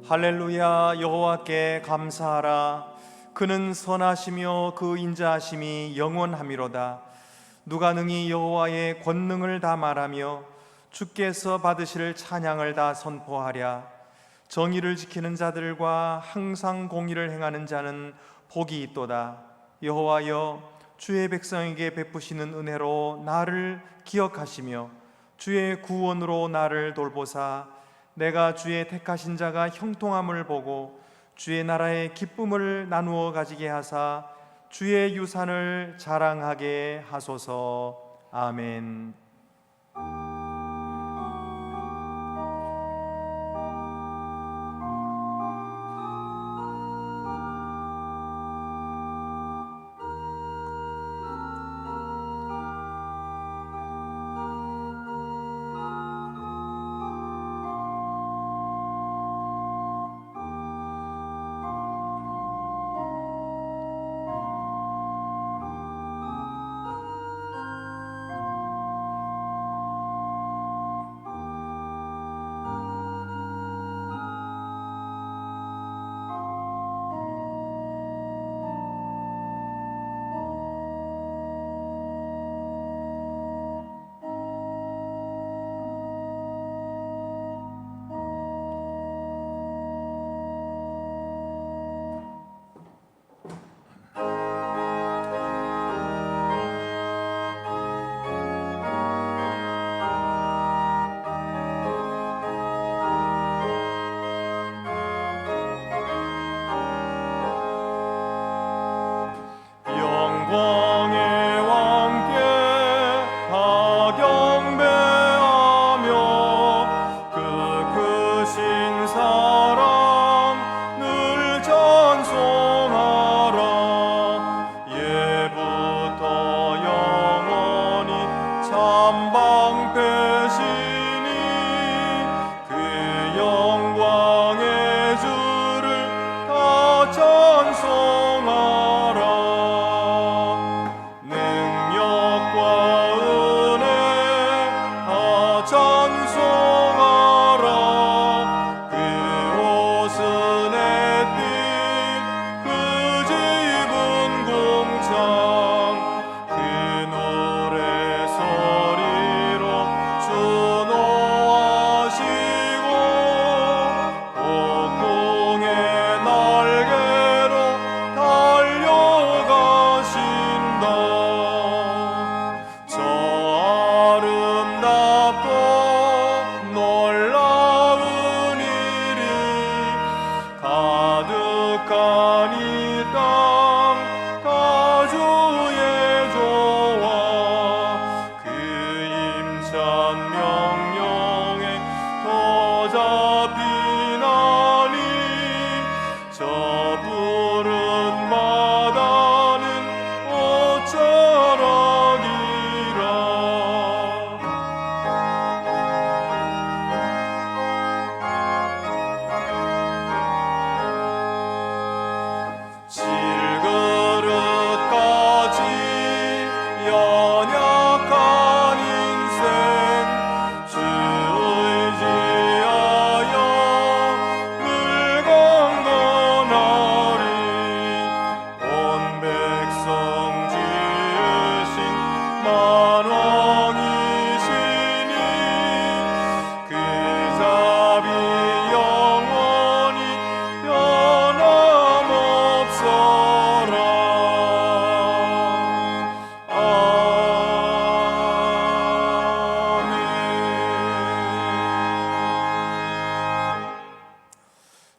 할렐루야. 여호와께 감사하라. 그는 선하시며 그 인자하심이 영원하미로다. 누가 능히 여호와의 권능을 다 말하며 주께서 받으실 찬양을 다 선포하랴. 정의를 지키는 자들과 항상 공의를 행하는 자는 복이 있도다. 여호와여, 주의 백성에게 베푸시는 은혜로 나를 기억하시며 주의 구원으로 나를 돌보사 내가 주의 택하신 자가 형통함을 보고 주의 나라의 기쁨을 나누어 가지게 하사 주의 유산을 자랑하게 하소서. 아멘.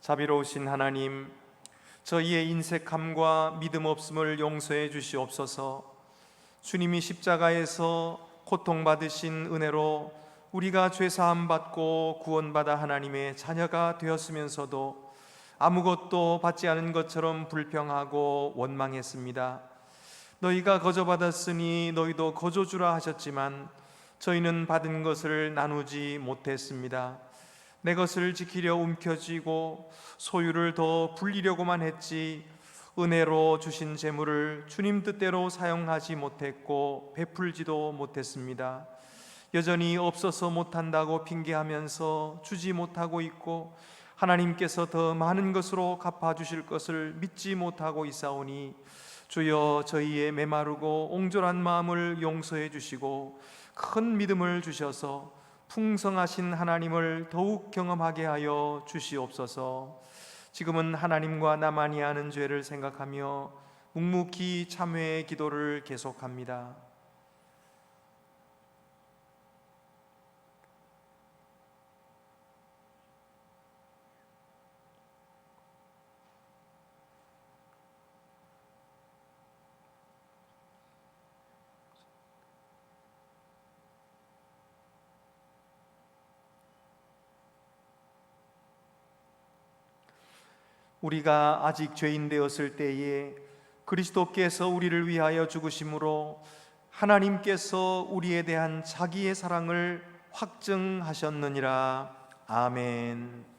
자비로우신 하나님, 저희의 인색함과 믿음 없음을 용서해 주시옵소서. 주님이 십자가에서 고통받으신 은혜로 우리가 죄사함 받고 구원받아 하나님의 자녀가 되었으면서도 아무것도 받지 않은 것처럼 불평하고 원망했습니다. 너희가 거저받았으니 너희도 거저주라 하셨지만 저희는 받은 것을 나누지 못했습니다. 내 것을 지키려 움켜쥐고 소유를 더 불리려고만 했지 은혜로 주신 재물을 주님 뜻대로 사용하지 못했고 베풀지도 못했습니다. 여전히 없어서 못한다고 핑계하면서 주지 못하고 있고 하나님께서 더 많은 것으로 갚아주실 것을 믿지 못하고 있사오니 주여 저희의 메마르고 옹졸한 마음을 용서해 주시고 큰 믿음을 주셔서 풍성하신 하나님을 더욱 경험하게 하여 주시옵소서. 지금은 하나님과 나만이 아는 죄를 생각하며 묵묵히 참회의 기도를 계속합니다. 우리가 아직 죄인 되었을 때에 그리스도께서 우리를 위하여 죽으심으로 하나님께서 우리에 대한 자기의 사랑을 확증하셨느니라. 아멘.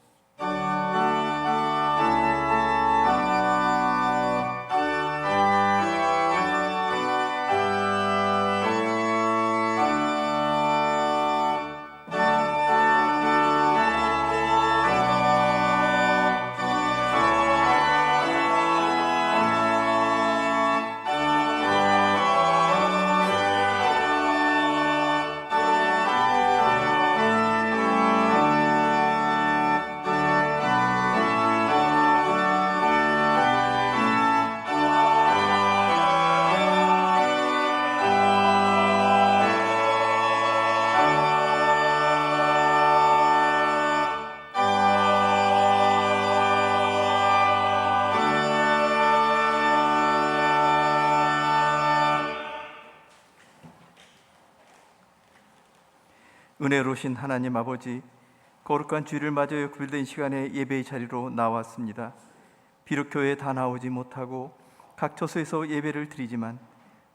은혜로우신 하나님 아버지, 거룩한 주일을 맞이하여 구별된 시간에 예배의 자리로 나왔습니다. 비록 교회에 다 나오지 못하고 각 처소에서 예배를 드리지만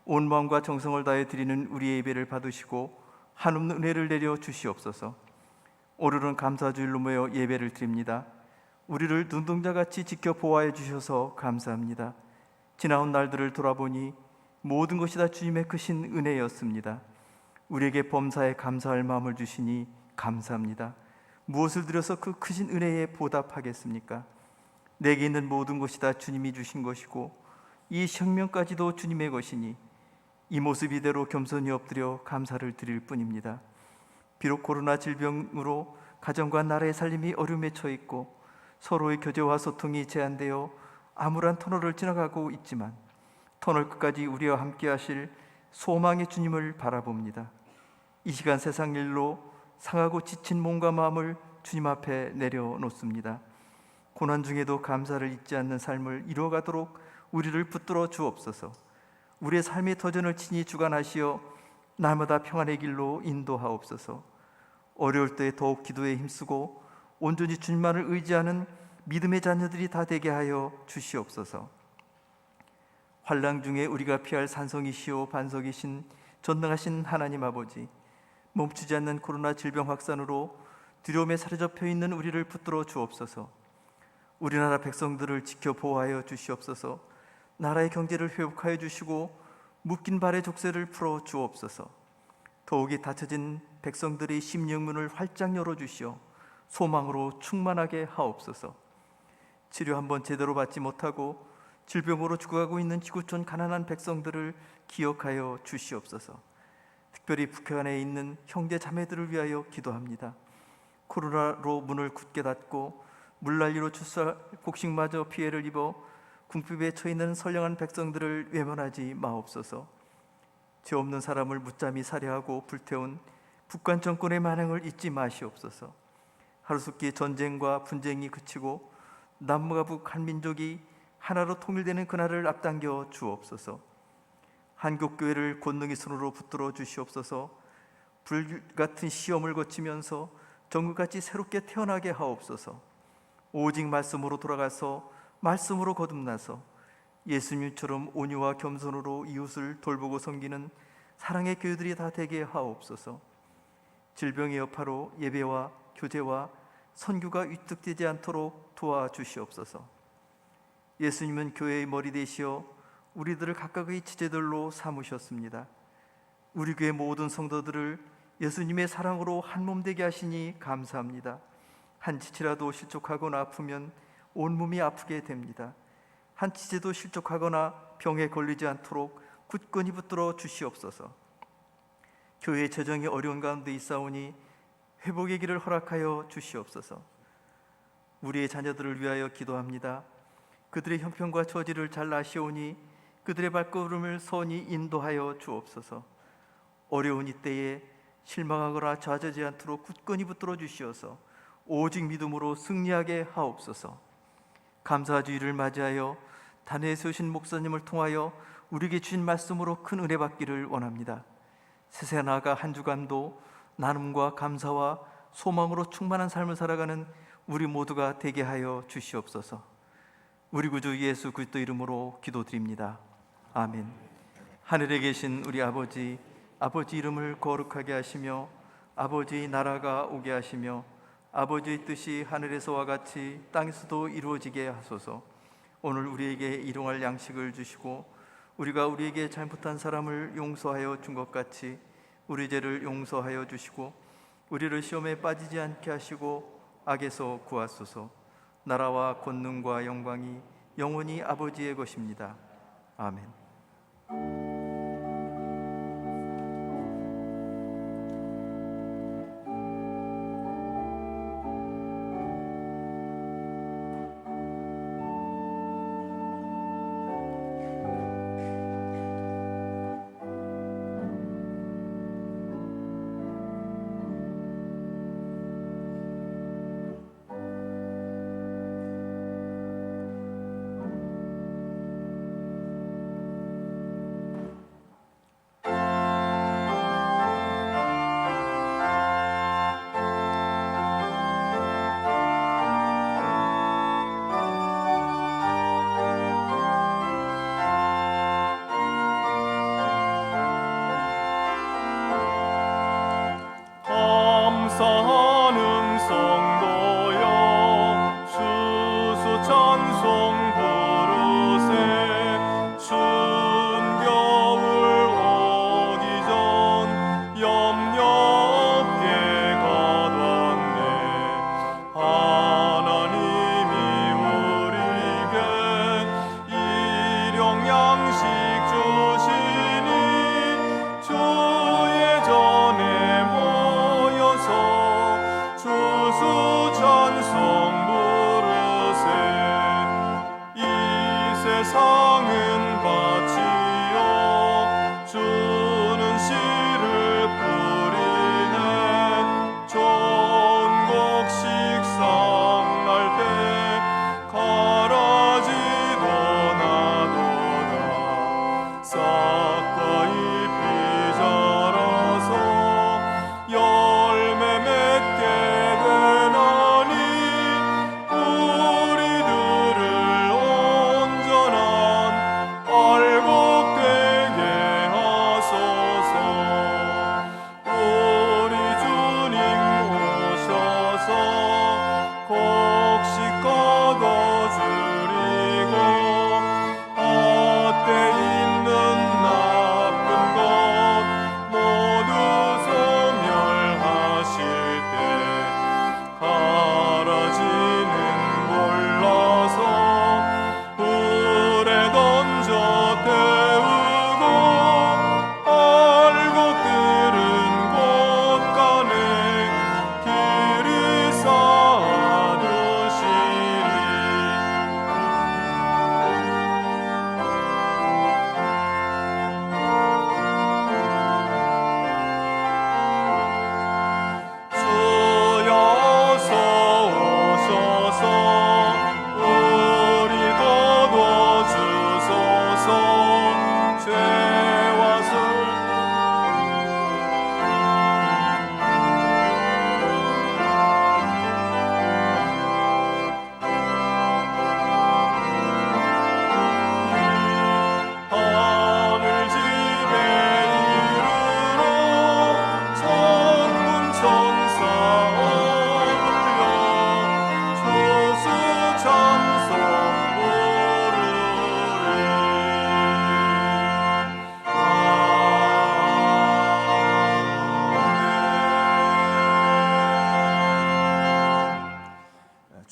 온 마음과 정성을 다해 드리는 우리의 예배를 받으시고 한없는 은혜를 내려 주시옵소서. 오늘은 감사주일로 모여 예배를 드립니다. 우리를 눈동자같이 지켜 보호하여 주셔서 감사합니다. 지나온 날들을 돌아보니 모든 것이 다 주님의 크신 은혜였습니다. 우리에게 범사에 감사할 마음을 주시니 감사합니다. 무엇을 드려서 그 크신 은혜에 보답하겠습니까? 내게 있는 모든 것이 다 주님이 주신 것이고 이 생명까지도 주님의 것이니 이 모습 이대로 겸손히 엎드려 감사를 드릴 뿐입니다. 비록 코로나 질병으로 가정과 나라의 살림이 어려움에 처해 있고 서로의 교제와 소통이 제한되어 암울한 터널을 지나가고 있지만 터널 끝까지 우리와 함께 하실 소망의 주님을 바라봅니다. 이 시간 세상 일로 상하고 지친 몸과 마음을 주님 앞에 내려놓습니다. 고난 중에도 감사를 잊지 않는 삶을 이루어가도록 우리를 붙들어 주옵소서. 우리의 삶의 터전을 친히 주관하시어 날마다 평안의 길로 인도하옵소서. 어려울 때 더욱 기도에 힘쓰고 온전히 주님만을 의지하는 믿음의 자녀들이 다 되게 하여 주시옵소서. 환난 중에 우리가 피할 산성이시오 반석이신 전능하신 하나님 아버지, 멈추지 않는 코로나 질병 확산으로 두려움에 사로잡혀 있는 우리를 붙들어 주옵소서. 우리나라 백성들을 지켜 보호하여 주시옵소서. 나라의 경제를 회복하여 주시고 묶인 발의 족쇄를 풀어 주옵소서. 더욱이 닫혀진 백성들의 심령문을 활짝 열어 주시어 소망으로 충만하게 하옵소서. 치료 한번 제대로 받지 못하고 질병으로 죽어가고 있는 지구촌 가난한 백성들을 기억하여 주시옵소서. 특별히 북한에 있는 형제 자매들을 위하여 기도합니다. 코로나로 문을 굳게 닫고 물난리로 출사 곡식마저 피해를 입어 궁핍에 처해 있는 선량한 백성들을 외면하지 마옵소서. 죄 없는 사람을 무참히 살해하고 불태운 북한 정권의 만행을 잊지 마시옵소서. 하루속히 전쟁과 분쟁이 그치고 남과 북 한 민족이 하나로 통일되는 그날을 앞당겨 주옵소서. 한국교회를 권능의 손으로 붙들어 주시옵소서. 불같은 시험을 거치면서 정글같이 새롭게 태어나게 하옵소서. 오직 말씀으로 돌아가서 말씀으로 거듭나서 예수님처럼 온유와 겸손으로 이웃을 돌보고 섬기는 사랑의 교회들이 다 되게 하옵소서. 질병의 여파로 예배와 교제와 선교가 위축되지 않도록 도와주시옵소서. 예수님은 교회의 머리 되시어 우리들을 각각의 지체들로 삼으셨습니다. 우리 교회 모든 성도들을 예수님의 사랑으로 한 몸 되게 하시니 감사합니다. 한 지체라도 실족하거나 아프면 온몸이 아프게 됩니다. 한 지체도 실족하거나 병에 걸리지 않도록 굳건히 붙들어 주시옵소서. 교회의 재정이 어려운 가운데 있사오니 회복의 길을 허락하여 주시옵소서. 우리의 자녀들을 위하여 기도합니다. 그들의 형편과 처지를 잘 아시오니 그들의 발걸음을 선히 인도하여 주옵소서. 어려운 이때에 실망하거나 좌절하지 않도록 굳건히 붙들어 주시어서 오직 믿음으로 승리하게 하옵소서. 감사 주일을 맞이하여 단회에 세우신 목사님을 통하여 우리에게 주신 말씀으로 큰 은혜 받기를 원합니다. 세세 나아가 한 주간도 나눔과 감사와 소망으로 충만한 삶을 살아가는 우리 모두가 되게 하여 주시옵소서. 우리 구주 예수 그리스도 이름으로 기도드립니다. 아멘. 하늘에 계신 우리 아버지, 아버지 이름을 거룩하게 하시며 아버지 나라가 오게 하시며 아버지의 뜻이 하늘에서와 같이 땅에서도 이루어지게 하소서. 오늘 우리에게 일용할 양식을 주시고 우리가 우리에게 잘못한 사람을 용서하여 준 것 같이 우리 죄를 용서하여 주시고 우리를 시험에 빠지지 않게 하시고 악에서 구하소서. 나라와 권능과 영광이 영원히 아버지의 것입니다. 아멘.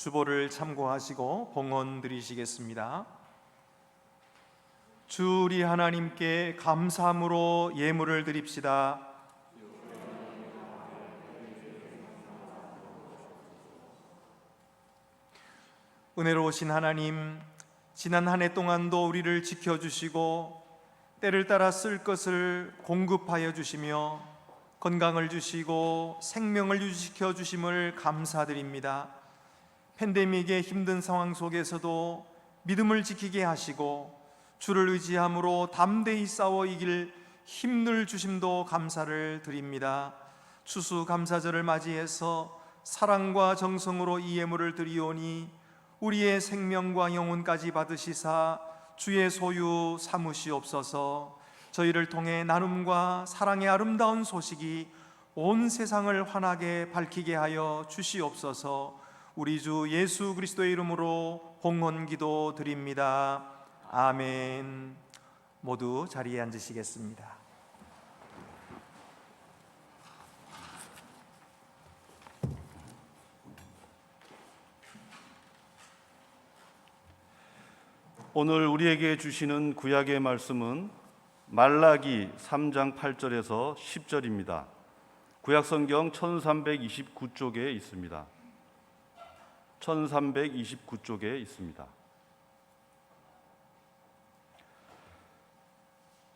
주보를 참고하시고 봉헌 드리시겠습니다. 주 우리 하나님께 감사함으로 예물을 드립시다. 은혜로우신 하나님, 지난 한 해 동안도 우리를 지켜주시고 때를 따라 쓸 것을 공급하여 주시며 건강을 주시고 생명을 유지시켜 주심을 감사드립니다. 팬데믹의 힘든 상황 속에서도 믿음을 지키게 하시고 주를 의지함으로 담대히 싸워 이길 힘을 주심도 감사를 드립니다. 추수감사절을 맞이해서 사랑과 정성으로 이 예물을 드리오니 우리의 생명과 영혼까지 받으시사 주의 소유 삼으시옵소서. 저희를 통해 나눔과 사랑의 아름다운 소식이 온 세상을 환하게 밝히게 하여 주시옵소서. 우리 주 예수 그리스도의 이름으로 봉헌기도 드립니다. 아멘. 모두 자리에 앉으시겠습니다. 오늘 우리에게 주시는 구약의 말씀은 말라기 3장 8절에서 10절입니다. 구약성경 1329쪽에 있습니다. 1329쪽에 있습니다.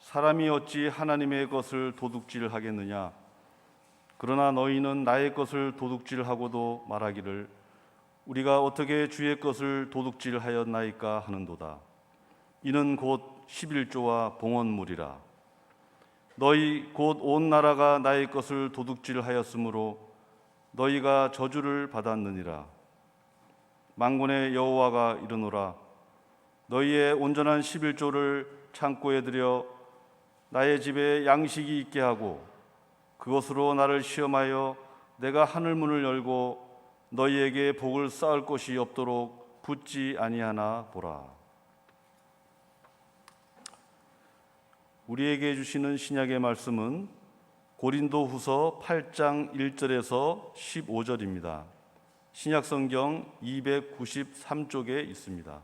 사람이 어찌 하나님의 것을 도둑질하겠느냐? 그러나 너희는 나의 것을 도둑질하고도 말하기를 우리가 어떻게 주의 것을 도둑질하였나이까 하는도다. 이는 곧 11조와 봉헌물이라. 너희 곧 온 나라가 나의 것을 도둑질하였으므로 너희가 저주를 받았느니라. 만군의 여호와가 이르노라. 너희의 온전한 11조를 창고에 들여 나의 집에 양식이 있게 하고 그것으로 나를 시험하여 내가 하늘 문을 열고 너희에게 복을 쌓을 곳이 없도록 붙지 아니하나 보라. 우리에게 주시는 신약의 말씀은 고린도후서 8장 1절에서 15절입니다. 신약성경 293쪽에 있습니다.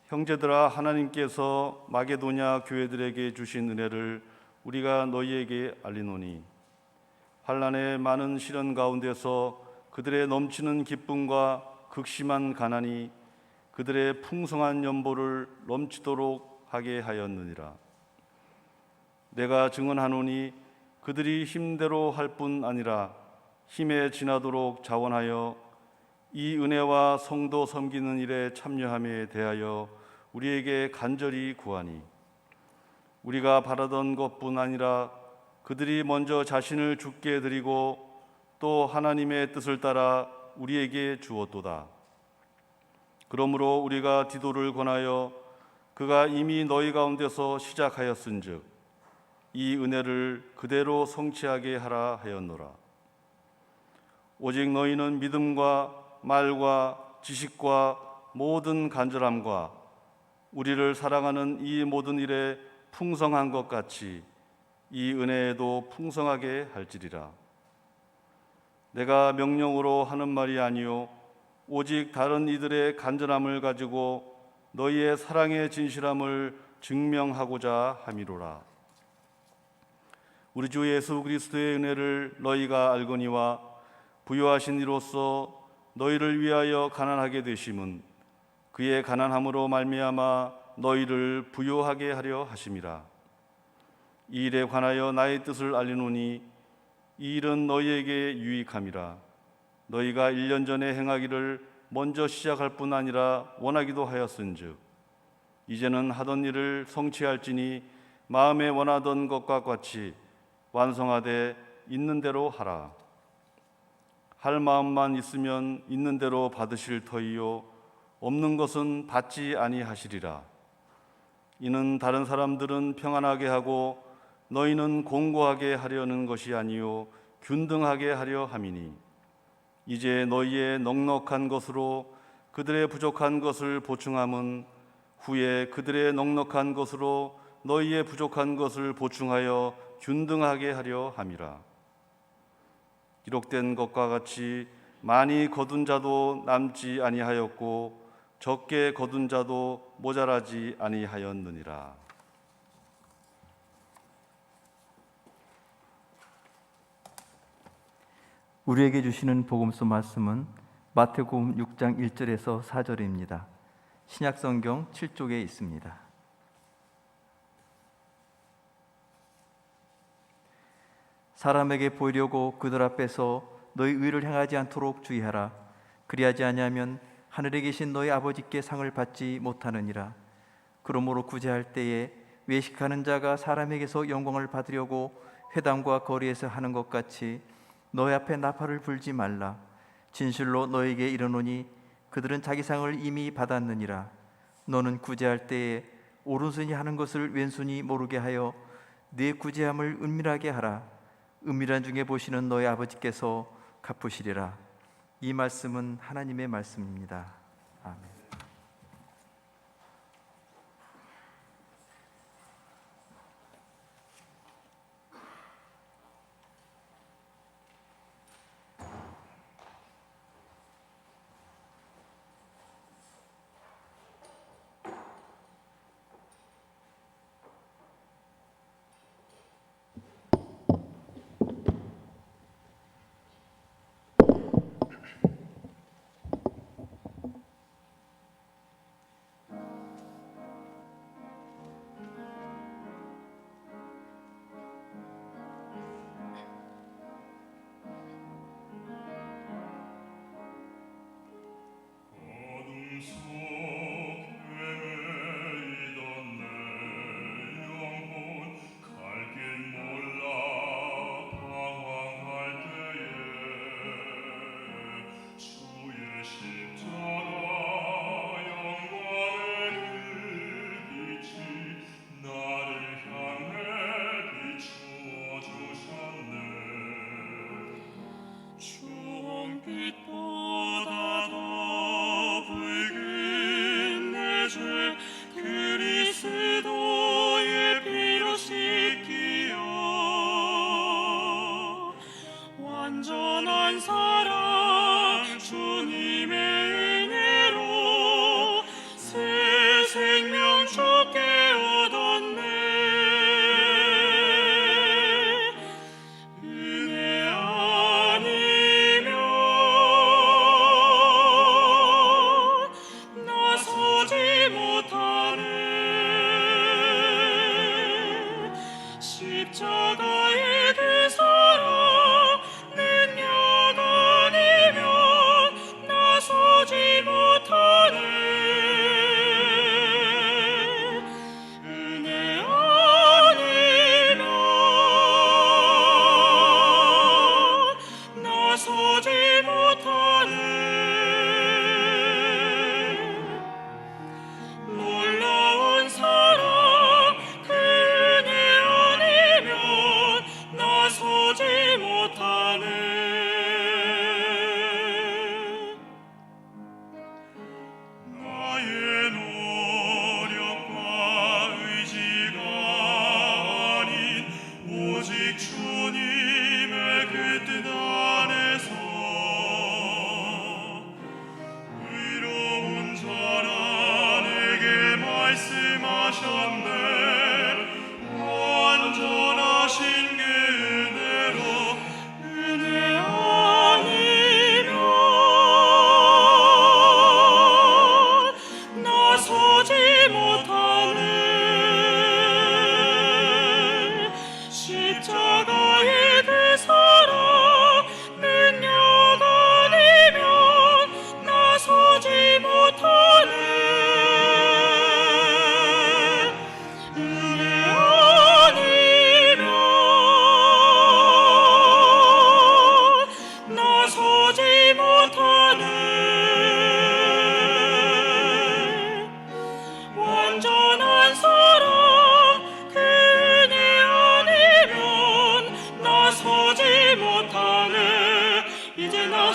형제들아, 하나님께서 마게도냐 교회들에게 주신 은혜를 우리가 너희에게 알리노니 환난의 많은 시련 가운데서 그들의 넘치는 기쁨과 극심한 가난이 그들의 풍성한 연보를 넘치도록 하게 하였느니라. 내가 증언하노니 그들이 힘대로 할 뿐 아니라 힘에 지나도록 자원하여 이 은혜와 성도 섬기는 일에 참여함에 대하여 우리에게 간절히 구하니 우리가 바라던 것뿐 아니라 그들이 먼저 자신을 주께 드리고 또 하나님의 뜻을 따라 우리에게 주었도다. 그러므로 우리가 디도를 권하여 그가 이미 너희 가운데서 시작하였은즉 이 은혜를 그대로 성취하게 하라 하였노라. 오직 너희는 믿음과 말과 지식과 모든 간절함과 우리를 사랑하는 이 모든 일에 풍성한 것 같이 이 은혜에도 풍성하게 할지리라. 내가 명령으로 하는 말이 아니요 오직 다른 이들의 간절함을 가지고 너희의 사랑의 진실함을 증명하고자 함이로라. 우리 주 예수 그리스도의 은혜를 너희가 알거니와 부요하신 이로써 너희를 위하여 가난하게 되심은 그의 가난함으로 말미암아 너희를 부요하게 하려 하심이라. 이 일에 관하여 나의 뜻을 알리노니 이 일은 너희에게 유익함이라. 너희가 1년 전에 행하기를 먼저 시작할 뿐 아니라 원하기도 하였은즉 이제는 하던 일을 성취할지니 마음에 원하던 것과 같이 완성하되 있는 대로 하라. 할 마음만 있으면 있는 대로 받으실 터이요 없는 것은 받지 아니하시리라. 이는 다른 사람들은 평안하게 하고 너희는 공고하게 하려는 것이 아니요 균등하게 하려 함이니 이제 너희의 넉넉한 것으로 그들의 부족한 것을 보충함은 후에 그들의 넉넉한 것으로 너희의 부족한 것을 보충하여 균등하게 하려 함이라. 기록된 것과 같이 많이 거둔 자도 남지 아니하였고 적게 거둔 자도 모자라지 아니하였느니라. 우리에게 주시는 복음서 말씀은 마태복음 6장 1절에서 4절입니다. 신약성경 7쪽에 있습니다. 사람에게 보이려고 그들 앞에서 너희 의를 행하지 않도록 주의하라. 그리하지 아니하면 하늘에 계신 너희 아버지께 상을 받지 못하느니라. 그러므로 구제할 때에 외식하는 자가 사람에게서 영광을 받으려고 회당과 거리에서 하는 것 같이 너희 앞에 나팔을 불지 말라. 진실로 너에게 이르노니 그들은 자기 상을 이미 받았느니라. 너는 구제할 때에 오른손이 하는 것을 왼손이 모르게 하여 네 구제함을 은밀하게 하라. 은밀한 중에 보시는 너희 아버지께서 갚으시리라. 이 말씀은 하나님의 말씀입니다. 아멘.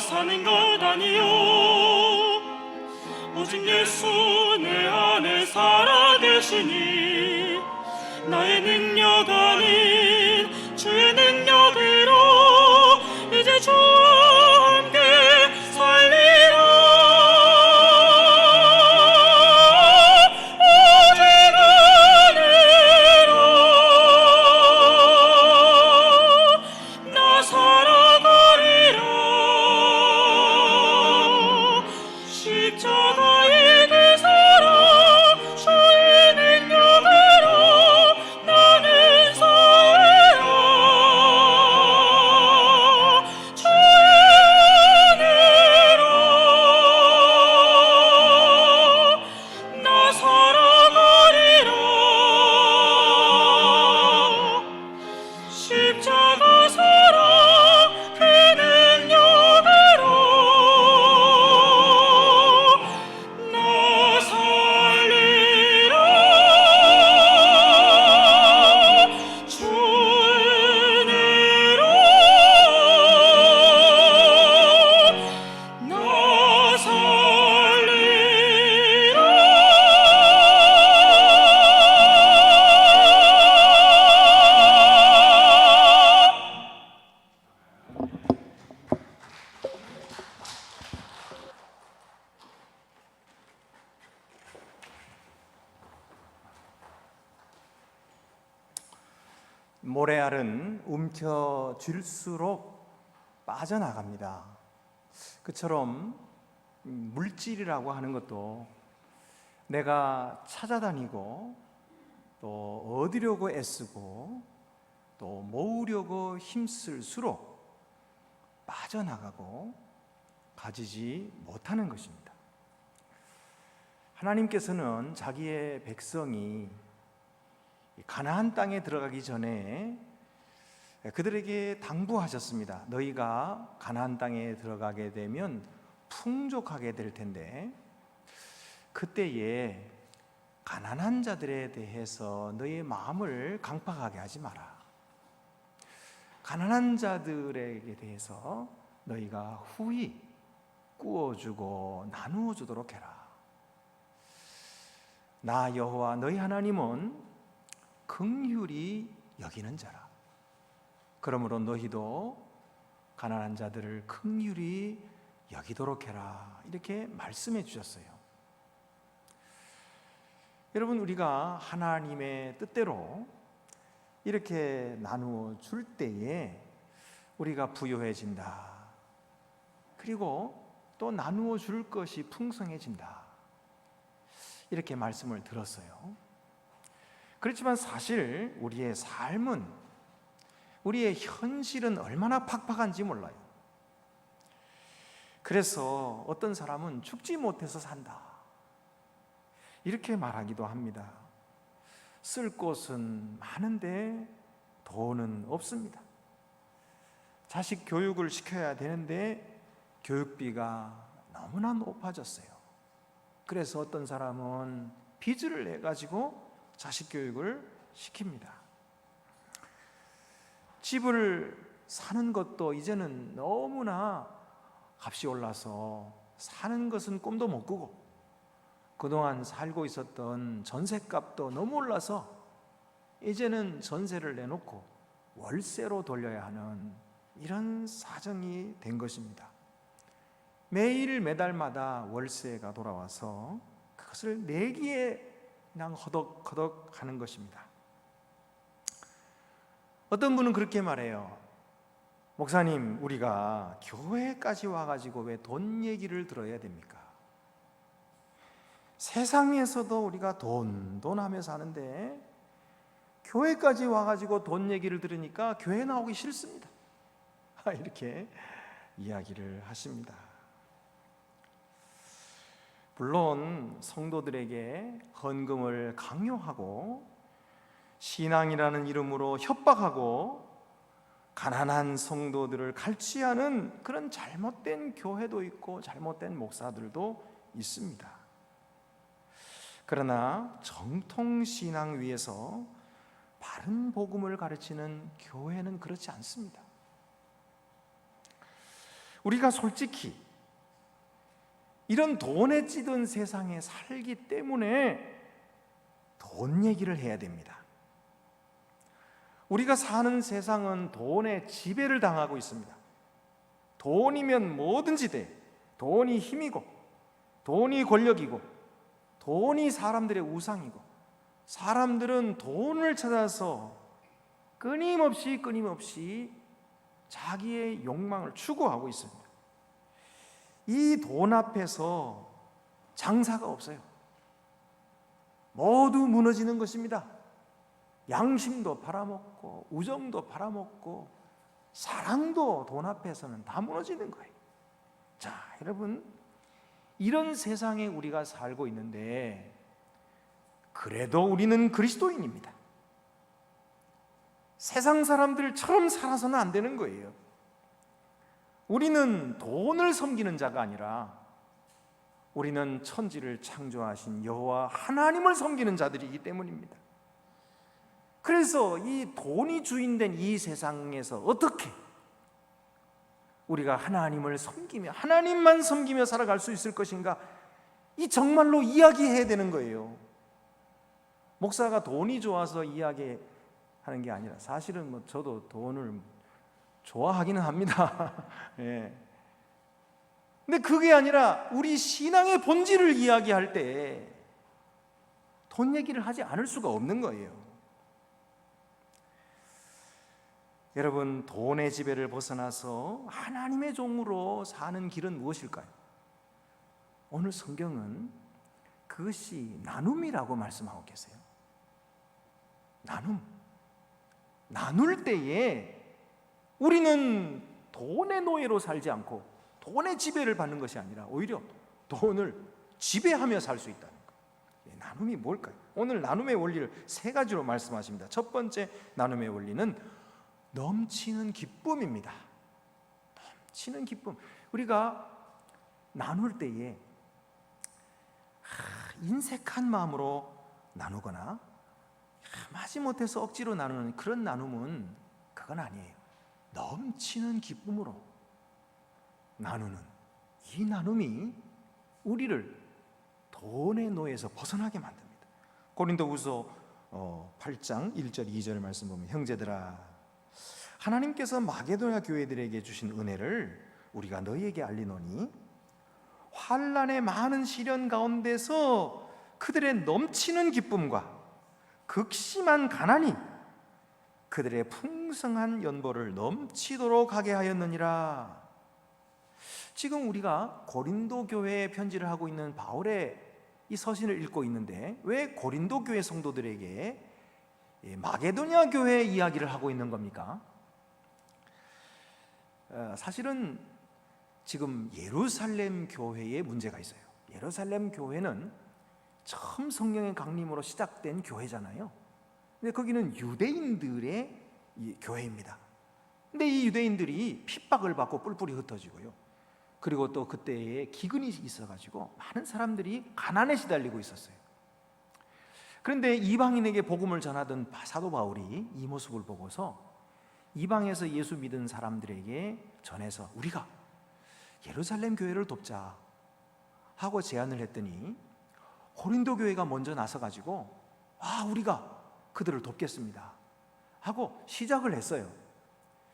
사는 것 아니요 오직 예수 내 안에 살아 계시니 나의 능력 아닌 모래알은 움켜쥘수록 빠져나갑니다. 그처럼 물질이라고 하는 것도 내가 찾아다니고 또 얻으려고 애쓰고 또 모으려고 힘쓸수록 빠져나가고 가지지 못하는 것입니다. 하나님께서는 자기의 백성이 가나안 땅에 들어가기 전에 그들에게 당부하셨습니다. 너희가 가나안 땅에 들어가게 되면 풍족하게 될 텐데 그때에 가난한 자들에 대해서 너희의 마음을 강팍하게 하지 마라. 가난한 자들에게 대해서 너희가 후히 꾸어주고 나누어 주도록 해라. 나 여호와 너희 하나님은 긍휼히 여기는 자라. 그러므로 너희도 가난한 자들을 긍휼히 여기도록 해라. 이렇게 말씀해 주셨어요. 여러분, 우리가 하나님의 뜻대로 이렇게 나누어 줄 때에 우리가 부유해진다. 그리고 또 나누어 줄 것이 풍성해진다. 이렇게 말씀을 들었어요. 그렇지만 사실 우리의 삶은, 우리의 현실은 얼마나 팍팍한지 몰라요. 그래서 어떤 사람은 죽지 못해서 산다, 이렇게 말하기도 합니다. 쓸 곳은 많은데 돈은 없습니다. 자식 교육을 시켜야 되는데 교육비가 너무나 높아졌어요. 그래서 어떤 사람은 빚을 내가지고 자식 교육을 시킵니다. 집을 사는 것도 이제는 너무나 값이 올라서 사는 것은 꿈도 못 꾸고, 그동안 살고 있었던 전셋값도 너무 올라서 이제는 전세를 내놓고 월세로 돌려야 하는 이런 사정이 된 것입니다. 매달마다 월세가 돌아와서 그것을 내기에 그냥 허덕허덕 하는 것입니다. 어떤 분은 그렇게 말해요. 목사님, 우리가 교회까지 와가지고 왜 돈 얘기를 들어야 됩니까? 세상에서도 우리가 돈 하면서 하는데 교회까지 와가지고 돈 얘기를 들으니까 교회 나오기 싫습니다. 이렇게 이야기를 하십니다. 물론 성도들에게 헌금을 강요하고 신앙이라는 이름으로 협박하고 가난한 성도들을 갈취하는 그런 잘못된 교회도 있고 잘못된 목사들도 있습니다. 그러나 정통신앙 위에서 바른 복음을 가르치는 교회는 그렇지 않습니다. 우리가 솔직히 이런 돈에 찌든 세상에 살기 때문에 돈 얘기를 해야 됩니다. 우리가 사는 세상은 돈의 지배를 당하고 있습니다. 돈이면 뭐든지 돼. 돈이 힘이고, 돈이 권력이고, 돈이 사람들의 우상이고, 사람들은 돈을 찾아서 끊임없이 자기의 욕망을 추구하고 있습니다. 이 돈 앞에서 장사가 없어요. 모두 무너지는 것입니다. 양심도 팔아먹고 우정도 팔아먹고 사랑도 돈 앞에서는 다 무너지는 거예요. 자, 여러분, 이런 세상에 우리가 살고 있는데 그래도 우리는 그리스도인입니다. 세상 사람들처럼 살아서는 안 되는 거예요. 우리는 돈을 섬기는 자가 아니라 우리는 천지를 창조하신 여호와 하나님을 섬기는 자들이기 때문입니다. 그래서 이 돈이 주인된 이 세상에서 어떻게 우리가 하나님을 섬기며 하나님만 섬기며 살아갈 수 있을 것인가, 이 정말로 이야기해야 되는 거예요. 목사가 돈이 좋아서 이야기하는 게 아니라, 사실은 뭐 저도 돈을 좋아하기는 합니다. 예. 근데 그게 아니라 우리 신앙의 본질을 이야기할 때 돈 얘기를 하지 않을 수가 없는 거예요. 여러분, 돈의 지배를 벗어나서 하나님의 종으로 사는 길은 무엇일까요? 오늘 성경은 그것이 나눔이라고 말씀하고 계세요. 나눔. 나눌 때에 우리는 돈의 노예로 살지 않고 돈의 지배를 받는 것이 아니라 오히려 돈을 지배하며 살 수 있다는 거예요. 나눔이 뭘까요? 오늘 나눔의 원리를 세 가지로 말씀하십니다. 첫 번째 나눔의 원리는 넘치는 기쁨입니다. 넘치는 기쁨. 우리가 나눌 때에 인색한 마음으로 나누거나 마지못해서 억지로 나누는 그런 나눔은 그건 아니에요. 넘치는 기쁨으로 나누는 이 나눔이 우리를 돈의 노예에서 벗어나게 만듭니다. 고린도후서 8장 1절 2절 말씀 보면 형제들아 하나님께서 마게도냐 교회들에게 주신 은혜를 우리가 너희에게 알리노니 환난의 많은 시련 가운데서 그들의 넘치는 기쁨과 극심한 가난이 그들의 풍성한 연보를 넘치도록 하게 하였느니라. 지금 우리가 고린도 교회에 편지를 하고 있는 바울의 이 서신을 읽고 있는데 왜 고린도 교회 성도들에게 마게도냐 교회 이야기를 하고 있는 겁니까? 사실은 지금 예루살렘 교회에 문제가 있어요. 예루살렘 교회는 처음 성령의 강림으로 시작된 교회잖아요. 근데 거기는 유대인들의 교회입니다. 근데 이 유대인들이 핍박을 받고 뿔뿔이 흩어지고요. 그리고 또 그때에 기근이 있어가지고 많은 사람들이 가난에 시달리고 있었어요. 그런데 이방인에게 복음을 전하던 사도 바울이 이 모습을 보고서 이방에서 예수 믿은 사람들에게 전해서 우리가 예루살렘 교회를 돕자 하고 제안을 했더니 고린도 교회가 먼저 나서가지고 우리가 그들을 돕겠습니다 하고 시작을 했어요.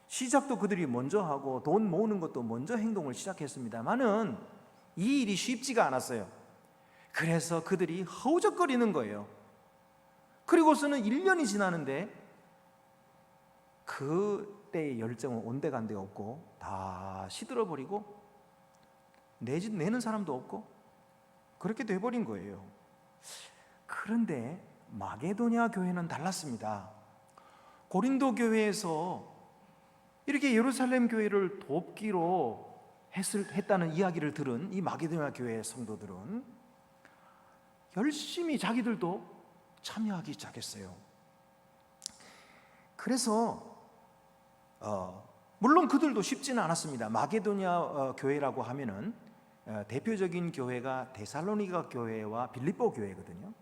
시작도 그들이 먼저 하고 돈 모으는 것도 먼저 행동을 시작했습니다만은 이 일이 쉽지가 않았어요. 그래서 그들이 허우적거리는 거예요. 그리고서는 1년이 지나는데 그때의 열정은 온데간데 없고 다 시들어버리고 내는 사람도 없고 그렇게 돼버린 거예요. 그런데 마게도냐 교회는 달랐습니다. 고린도 교회에서 이렇게 예루살렘 교회를 돕기로 했다는 이야기를 들은 이 마게도냐 교회 성도들은 열심히 자기들도 참여하기 시작했어요. 그래서 물론 그들도 쉽지는 않았습니다. 마게도냐 교회라고 하면은 대표적인 교회가 데살로니가 교회와 빌립보 교회거든요.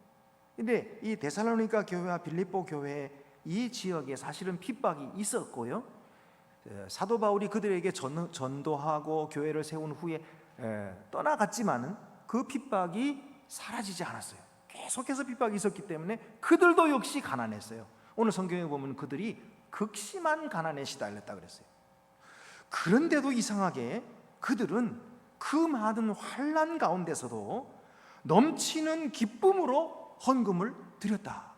근데 이 데살로니가 교회와 빌립보 교회 이 지역에 사실은 핍박이 있었고요. 사도 바울이 그들에게 전도하고 교회를 세운 후에 떠나갔지만은 그 핍박이 사라지지 않았어요. 계속해서 핍박이 있었기 때문에 그들도 역시 가난했어요. 오늘 성경에 보면 그들이 극심한 가난에 시달렸다 그랬어요. 그런데도 이상하게 그들은 그 많은 환난 가운데서도 넘치는 기쁨으로 헌금을 드렸다.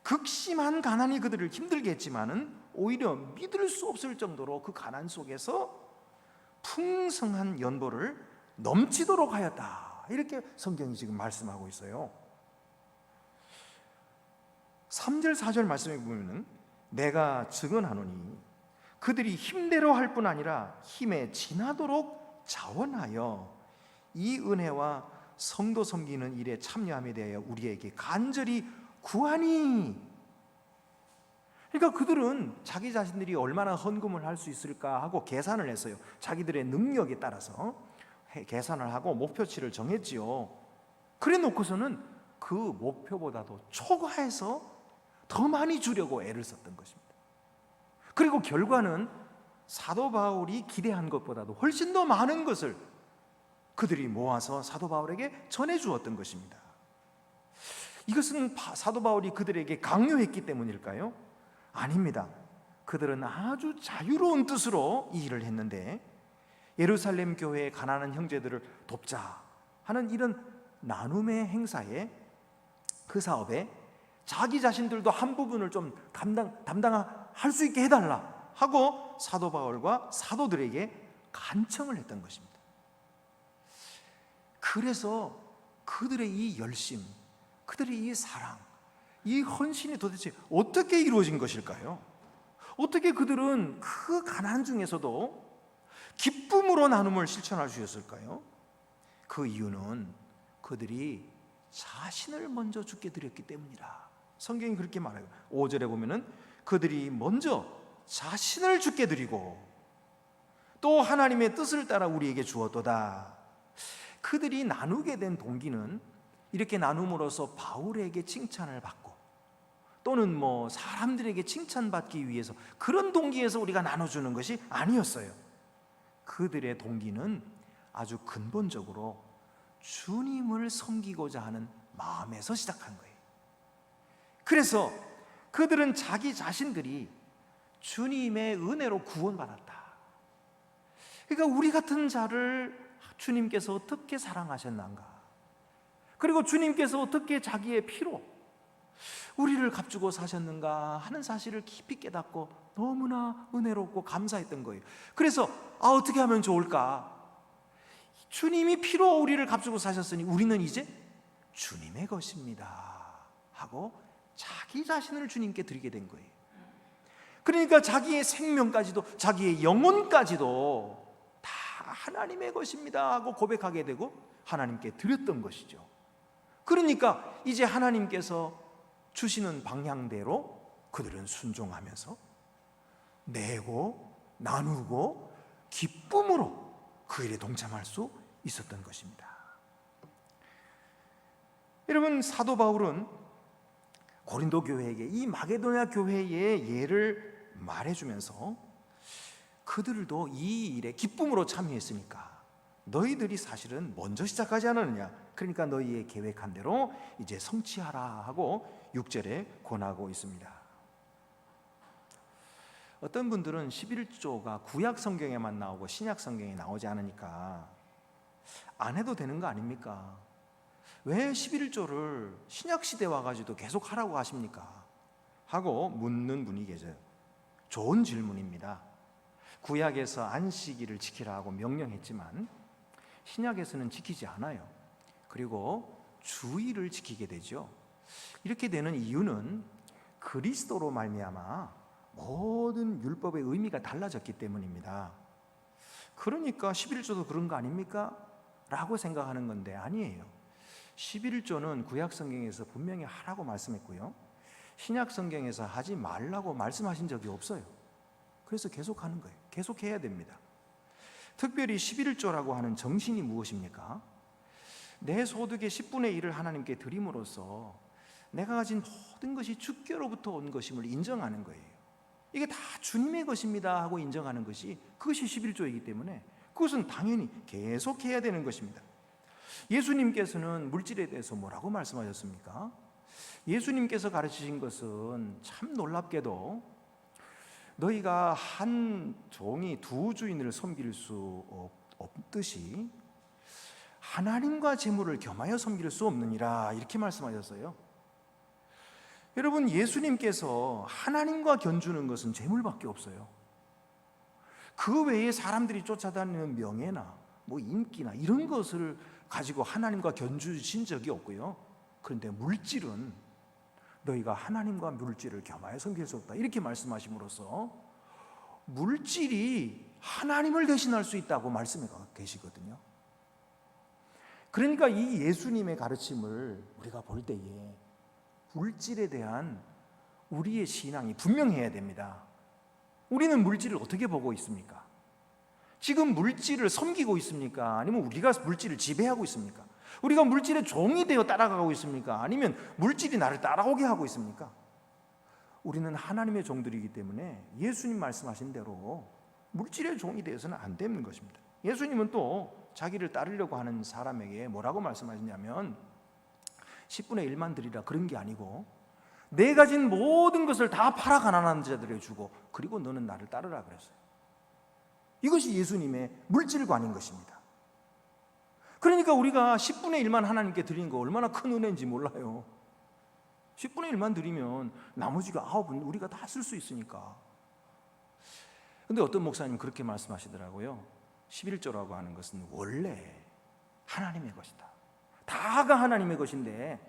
극심한 가난이 그들을 힘들게 했지만은 오히려 믿을 수 없을 정도로 그 가난 속에서 풍성한 연보를 넘치도록 하였다. 이렇게 성경이 지금 말씀하고 있어요. 3절 4절 말씀에 보면은 내가 증언하노니 그들이 힘대로 할 뿐 아니라 힘에 지나도록 자원하여 이 은혜와 성도 섬기는 일에 참여함에 대하여 우리에게 간절히 구하니. 그러니까 그들은 자기 자신들이 얼마나 헌금을 할 수 있을까 하고 계산을 했어요. 자기들의 능력에 따라서 계산을 하고 목표치를 정했지요. 그래 놓고서는 그 목표보다도 초과해서 더 많이 주려고 애를 썼던 것입니다. 그리고 결과는 사도 바울이 기대한 것보다도 훨씬 더 많은 것을 그들이 모아서 사도 바울에게 전해 주었던 것입니다. 이것은 사도 바울이 그들에게 강요했기 때문일까요? 아닙니다. 그들은 아주 자유로운 뜻으로 이 일을 했는데 예루살렘 교회의 가난한 형제들을 돕자 하는 이런 나눔의 행사에 그 사업에 자기 자신들도 한 부분을 좀 담당할 수 있게 해달라 하고 사도 바울과 사도들에게 간청을 했던 것입니다. 그래서 그들의 이 열심, 그들의 이 사랑, 이 헌신이 도대체 어떻게 이루어진 것일까요? 어떻게 그들은 그 가난 중에서도 기쁨으로 나눔을 실천할 수 있었을까요? 그 이유는 그들이 자신을 먼저 주께 드렸기 때문이라. 성경이 그렇게 말해요. 5절에 보면은 그들이 먼저 자신을 주께 드리고 또 하나님의 뜻을 따라 우리에게 주었도다. 그들이 나누게 된 동기는 이렇게 나눔으로써 바울에게 칭찬을 받고 또는 사람들에게 칭찬받기 위해서 그런 동기에서 우리가 나눠주는 것이 아니었어요. 그들의 동기는 아주 근본적으로 주님을 섬기고자 하는 마음에서 시작한 거예요. 그래서 그들은 자기 자신들이 주님의 은혜로 구원받았다. 그러니까 우리 같은 자를 주님께서 어떻게 사랑하셨는가, 그리고 주님께서 어떻게 자기의 피로 우리를 값주고 사셨는가 하는 사실을 깊이 깨닫고 너무나 은혜롭고 감사했던 거예요. 그래서 어떻게 하면 좋을까? 주님이 피로 우리를 값주고 사셨으니 우리는 이제 주님의 것입니다 하고 자기 자신을 주님께 드리게 된 거예요. 그러니까 자기의 생명까지도, 자기의 영혼까지도 다 하나님의 것입니다 하고 고백하게 되고 하나님께 드렸던 것이죠. 그러니까 이제 하나님께서 주시는 방향대로 그들은 순종하면서 내고 나누고 기쁨으로 그 일에 동참할 수 있었던 것입니다. 여러분, 사도 바울은 고린도 교회에게 이 마게도냐 교회의 예를 말해주면서 그들도 이 일에 기쁨으로 참여했으니까 너희들이 사실은 먼저 시작하지 않았느냐, 그러니까 너희의 계획한 대로 이제 성취하라 하고 6절에 권하고 있습니다. 어떤 분들은 11조가 구약 성경에만 나오고 신약 성경에 나오지 않으니까 안 해도 되는 거 아닙니까? 왜 11조를 신약 시대 와가지고 계속 하라고 하십니까? 하고 묻는 분이 계세요. 좋은 질문입니다. 구약에서 안식일을 지키라 하고 명령했지만 신약에서는 지키지 않아요. 그리고 주일을 지키게 되죠. 이렇게 되는 이유는 그리스도로 말미암아 모든 율법의 의미가 달라졌기 때문입니다. 그러니까 11조도 그런 거 아닙니까? 라고 생각하는 건데 아니에요. 11조는 구약 성경에서 분명히 하라고 말씀했고요, 신약 성경에서 하지 말라고 말씀하신 적이 없어요. 그래서 계속 하는 거예요. 계속 해야 됩니다. 특별히 11조라고 하는 정신이 무엇입니까? 내 소득의 10분의 1을 하나님께 드림으로써 내가 가진 모든 것이 주께로부터 온 것임을 인정하는 거예요. 이게 다 주님의 것입니다 하고 인정하는 것이, 그것이 11조이기 때문에 그것은 당연히 계속 해야 되는 것입니다. 예수님께서는 물질에 대해서 뭐라고 말씀하셨습니까? 예수님께서 가르치신 것은 참 놀랍게도 너희가 한 종이 두 주인을 섬길 수 없듯이 하나님과 재물을 겸하여 섬길 수 없느니라, 이렇게 말씀하셨어요. 여러분, 예수님께서 하나님과 견주는 것은 재물밖에 없어요. 그 외에 사람들이 쫓아다니는 명예나 인기나 이런 것을 가지고 하나님과 견주신 적이 없고요. 그런데 물질은 너희가 하나님과 물질을 겸하여 섬길 수 없다, 이렇게 말씀하심으로써 물질이 하나님을 대신할 수 있다고 말씀해 계시거든요. 그러니까 이 예수님의 가르침을 우리가 볼 때에 물질에 대한 우리의 신앙이 분명해야 됩니다. 우리는 물질을 어떻게 보고 있습니까? 지금 물질을 섬기고 있습니까? 아니면 우리가 물질을 지배하고 있습니까? 우리가 물질의 종이 되어 따라가고 있습니까? 아니면 물질이 나를 따라오게 하고 있습니까? 우리는 하나님의 종들이기 때문에 예수님 말씀하신 대로 물질의 종이 되어서는 안 되는 것입니다. 예수님은 또 자기를 따르려고 하는 사람에게 뭐라고 말씀하시냐면 10분의 1만 드리라, 그런 게 아니고 내 가진 모든 것을 다 팔아 가난한 자들에게 주고 그리고 너는 나를 따르라 그랬어요. 이것이 예수님의 물질관인 것입니다. 그러니까 우리가 10분의 1만 하나님께 드리는 거 얼마나 큰 은혜인지 몰라요. 10분의 1만 드리면 나머지가 9은 우리가 다 쓸 수 있으니까. 근데 어떤 목사님 그렇게 말씀하시더라고요. 11조라고 하는 것은 원래 하나님의 것이다. 다가 하나님의 것인데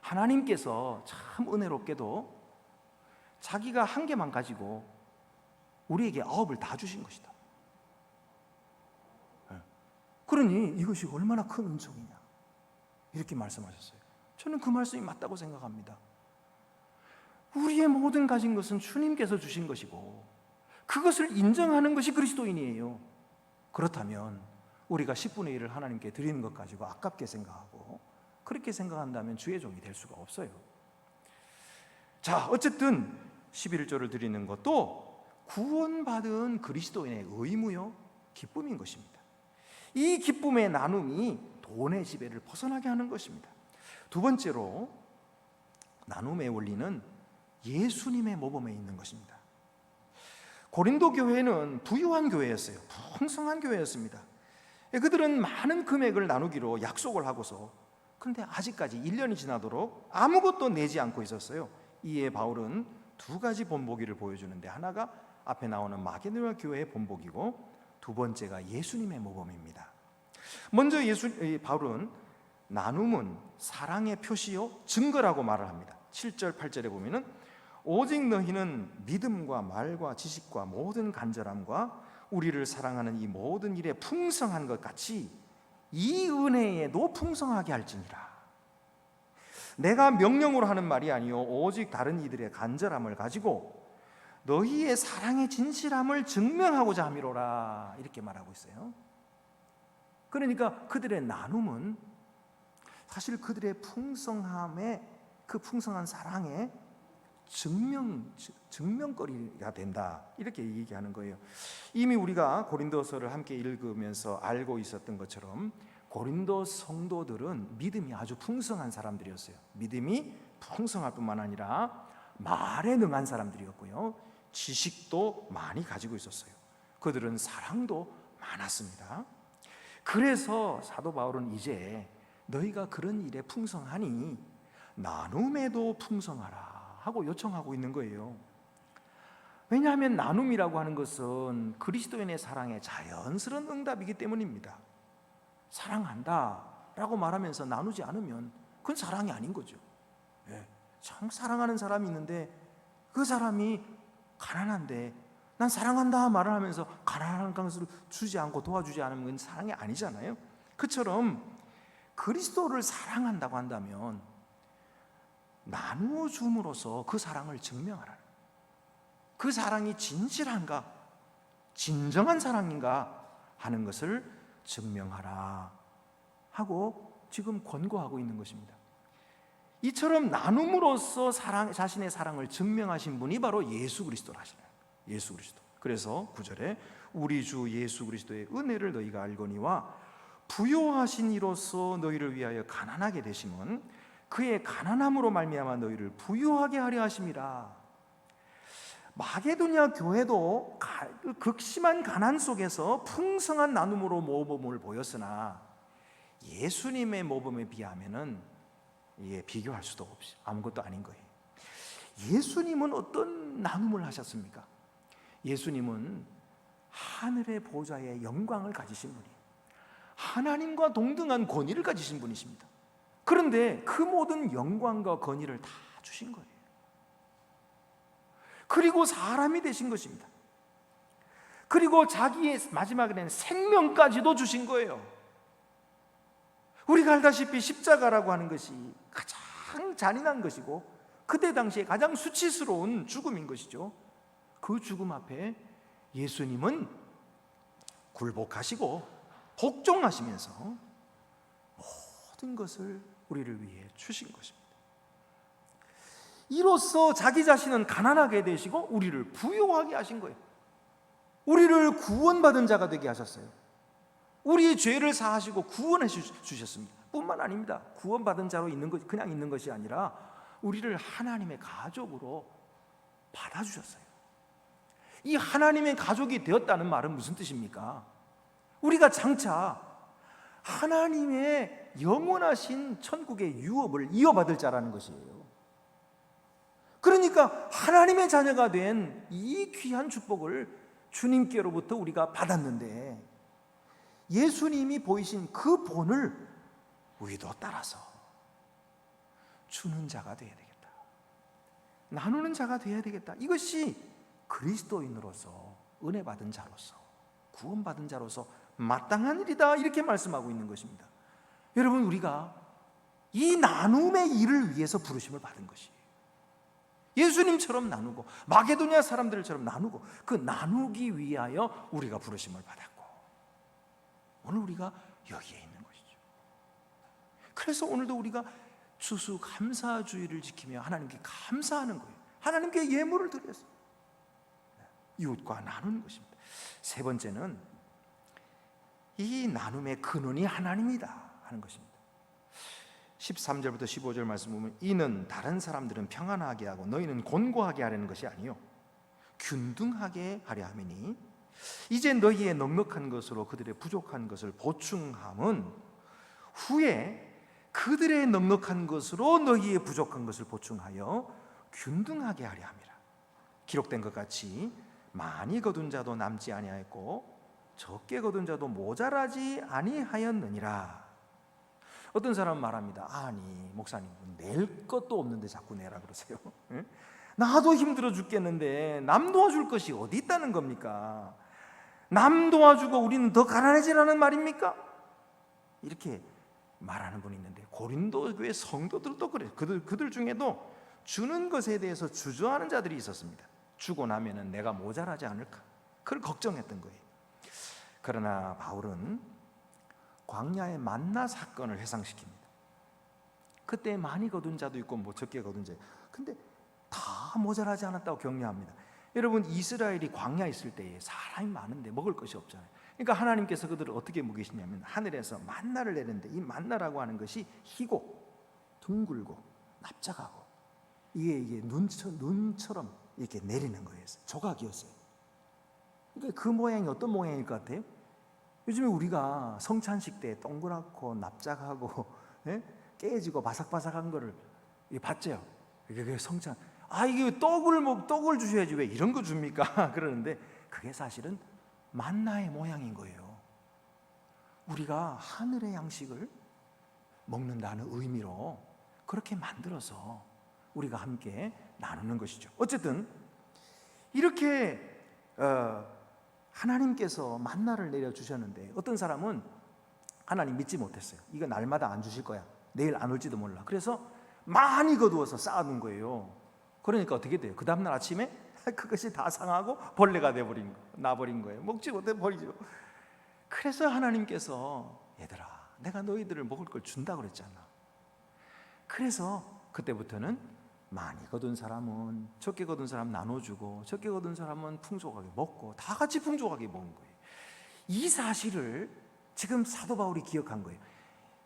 하나님께서 참 은혜롭게도 자기가 한 개만 가지고 우리에게 9을 다 주신 것이다. 그러니 이것이 얼마나 큰 은총이냐 이렇게 말씀하셨어요. 저는 그 말씀이 맞다고 생각합니다. 우리의 모든 가진 것은 주님께서 주신 것이고 그것을 인정하는 것이 그리스도인이에요. 그렇다면 우리가 10분의 1을 하나님께 드리는 것 가지고 아깝게 생각하고 그렇게 생각한다면 주의 종이 될 수가 없어요. 자, 어쨌든 11조를 드리는 것도 구원받은 그리스도인의 의무요 기쁨인 것입니다. 이 기쁨의 나눔이 돈의 지배를 벗어나게 하는 것입니다. 두 번째로 나눔의 원리는 예수님의 모범에 있는 것입니다. 고린도 교회는 부유한 교회였어요. 풍성한 교회였습니다. 그들은 많은 금액을 나누기로 약속을 하고서 그런데 아직까지 1년이 지나도록 아무것도 내지 않고 있었어요. 이에 바울은 두 가지 본보기를 보여주는데 하나가 앞에 나오는 마게도냐 교회의 본보기고 두 번째가 예수님의 모범입니다. 먼저 바울은 나눔은 사랑의 표시요 증거라고 말을 합니다. 7절 8절에 보면은 오직 너희는 믿음과 말과 지식과 모든 간절함과 우리를 사랑하는 이 모든 일에 풍성한 것 같이 이 은혜에도 풍성하게 할지니라. 내가 명령으로 하는 말이 아니요 오직 다른 이들의 간절함을 가지고 너희의 사랑의 진실함을 증명하고자 함이로라 이렇게 말하고 있어요. 그러니까 그들의 나눔은 사실 그들의 풍성함의 그 풍성한 사랑의 증명거리가 된다 이렇게 얘기하는 거예요. 이미 우리가 고린도서를 함께 읽으면서 알고 있었던 것처럼 고린도 성도들은 믿음이 아주 풍성한 사람들이었어요. 믿음이 풍성할 뿐만 아니라 말에 능한 사람들이었고요, 지식도 많이 가지고 있었어요. 그들은 사랑도 많았습니다. 그래서 사도 바울은 이제 너희가 그런 일에 풍성하니 나눔에도 풍성하라 하고 요청하고 있는 거예요. 왜냐하면 나눔이라고 하는 것은 그리스도인의 사랑에 자연스러운 응답이기 때문입니다. 사랑한다 라고 말하면서 나누지 않으면 그건 사랑이 아닌 거죠. 참 사랑하는 사람이 있는데 그 사람이 가난한데 난 사랑한다 말을 하면서 가난한 것을 주지 않고 도와주지 않으면 그건 사랑이 아니잖아요. 그처럼 그리스도를 사랑한다고 한다면 나누어 줌으로써 그 사랑을 증명하라. 그 사랑이 진실한가, 진정한 사랑인가 하는 것을 증명하라 하고 지금 권고하고 있는 것입니다. 이처럼 나눔으로써 자신의 사랑을 증명하신 분이 바로 예수 그리스도라시네요. 예수 그리스도. 그래서 9절에 우리 주 예수 그리스도의 은혜를 너희가 알거니와 부요하신 이로써 너희를 위하여 가난하게 되심은 그의 가난함으로 말미암아 너희를 부유하게 하려 하심이라. 마게도냐 교회도 극심한 가난 속에서 풍성한 나눔으로 모범을 보였으나 예수님의 모범에 비하면은 비교할 수도 없이 아무것도 아닌 거예요. 예수님은 어떤 나눔을 하셨습니까? 예수님은 하늘의 보좌의 영광을 가지신 분이에요. 하나님과 동등한 권위를 가지신 분이십니다. 그런데 그 모든 영광과 권위를 다 주신 거예요. 그리고 사람이 되신 것입니다. 그리고 자기의 마지막에는 생명까지도 주신 거예요. 우리가 알다시피 십자가라고 하는 것이 가장 잔인한 것이고 그때 당시에 가장 수치스러운 죽음인 것이죠. 그 죽음 앞에 예수님은 굴복하시고 복종하시면서 모든 것을 우리를 위해 주신 것입니다. 이로써 자기 자신은 가난하게 되시고 우리를 부유하게 하신 거예요. 우리를 구원받은 자가 되게 하셨어요. 우리의 죄를 사하시고 구원해 주셨습니다. 뿐만 아닙니다. 구원받은 자로 있는 것, 그냥 있는 것이 아니라 우리를 하나님의 가족으로 받아주셨어요. 이 하나님의 가족이 되었다는 말은 무슨 뜻입니까? 우리가 장차 하나님의 영원하신 천국의 유업을 이어받을 자라는 것이에요. 그러니까 하나님의 자녀가 된 이 귀한 축복을 주님께로부터 우리가 받았는데 예수님이 보이신 그 본을 우리도 따라서 주는 자가 되어야 되겠다. 나누는 자가 되어야 되겠다. 이것이 그리스도인으로서 은혜 받은 자로서 구원받은 자로서 마땅한 일이다, 이렇게 말씀하고 있는 것입니다. 여러분, 우리가 이 나눔의 일을 위해서 부르심을 받은 것이에요. 예수님처럼 나누고 마게도냐 사람들처럼 나누고 그 나누기 위하여 우리가 부르심을 받았고 오늘 우리가 여기에 있는 것이죠. 그래서 오늘도 우리가 추수감사주의를 지키며 하나님께 감사하는 거예요. 하나님께 예물을 드려서 이웃과 나누는 것입니다. 세 번째는 이 나눔의 근원이 하나님이다 하는 것입니다. 13절부터 15절 말씀 보면 이는 다른 사람들은 평안하게 하고 너희는 곤고하게 하려는 것이 아니요 균등하게 하려 함이니 이제 너희의 넉넉한 것으로 그들의 부족한 것을 보충함은 후에 그들의 넉넉한 것으로 너희의 부족한 것을 보충하여 균등하게 하려 함이라. 기록된 것 같이 많이 거둔 자도 남지 아니하였고 적게 거둔 자도 모자라지 아니하였느니라. 어떤 사람은 말합니다. 아니 목사님, 낼 것도 없는데 자꾸 내라 그러세요. 나도 힘들어 죽겠는데 남 도와줄 것이 어디 있다는 겁니까? 남 도와주고 우리는 더 가난해지라는 말입니까? 이렇게 말하는 분이 있는데 고린도 교회 성도들도 그래요. 그들 중에도 주는 것에 대해서 주저하는 자들이 있었습니다. 주고 나면은 내가 모자라지 않을까, 그걸 걱정했던 거예요. 그러나 바울은 광야의 만나 사건을 회상시킵니다. 그때 많이 거둔 자도 있고 뭐 적게 거둔 자, 근데 다 모자라지 않았다고 격려합니다. 여러분, 이스라엘이 광야에 있을 때에 사람이 많은데 먹을 것이 없잖아요. 그러니까 하나님께서 그들을 어떻게 먹이시냐면 하늘에서 만나를 내리는데 이 만나라고 하는 것이 희고 둥글고 납작하고 이게 눈처럼 이렇게 내리는 거예요. 조각이었어요. 그러니까 그 모양이 어떤 모양일 것 같아요? 요즘에 우리가 성찬식 때 동그랗고 납작하고 깨지고 바삭바삭한 거를 봤죠? 이게 성찬. 이게 떡을 주셔야지 왜 이런 거 줍니까? 그러는데 그게 사실은 만나의 모양인 거예요. 우리가 하늘의 양식을 먹는다는 의미로 그렇게 만들어서 우리가 함께 나누는 것이죠. 어쨌든 이렇게 하나님께서 만나를 내려주셨는데 어떤 사람은 하나님 믿지 못했어요. 이거 날마다 안 주실 거야, 내일 안 올지도 몰라. 그래서 많이 거두어서 쌓아둔 거예요. 그러니까 어떻게 돼요? 그 다음날 아침에 그것이 다 상하고 벌레가 나버린 거예요. 먹지 못해 버리죠. 그래서 하나님께서 얘들아, 내가 너희들을 먹을 걸 준다 그랬잖아. 그래서 그때부터는 많이 거둔 사람은 적게 거둔 사람 나눠주고 적게 거둔 사람은 풍족하게 먹고 다 같이 풍족하게 먹는 거예요. 이 사실을 지금 사도 바울이 기억한 거예요.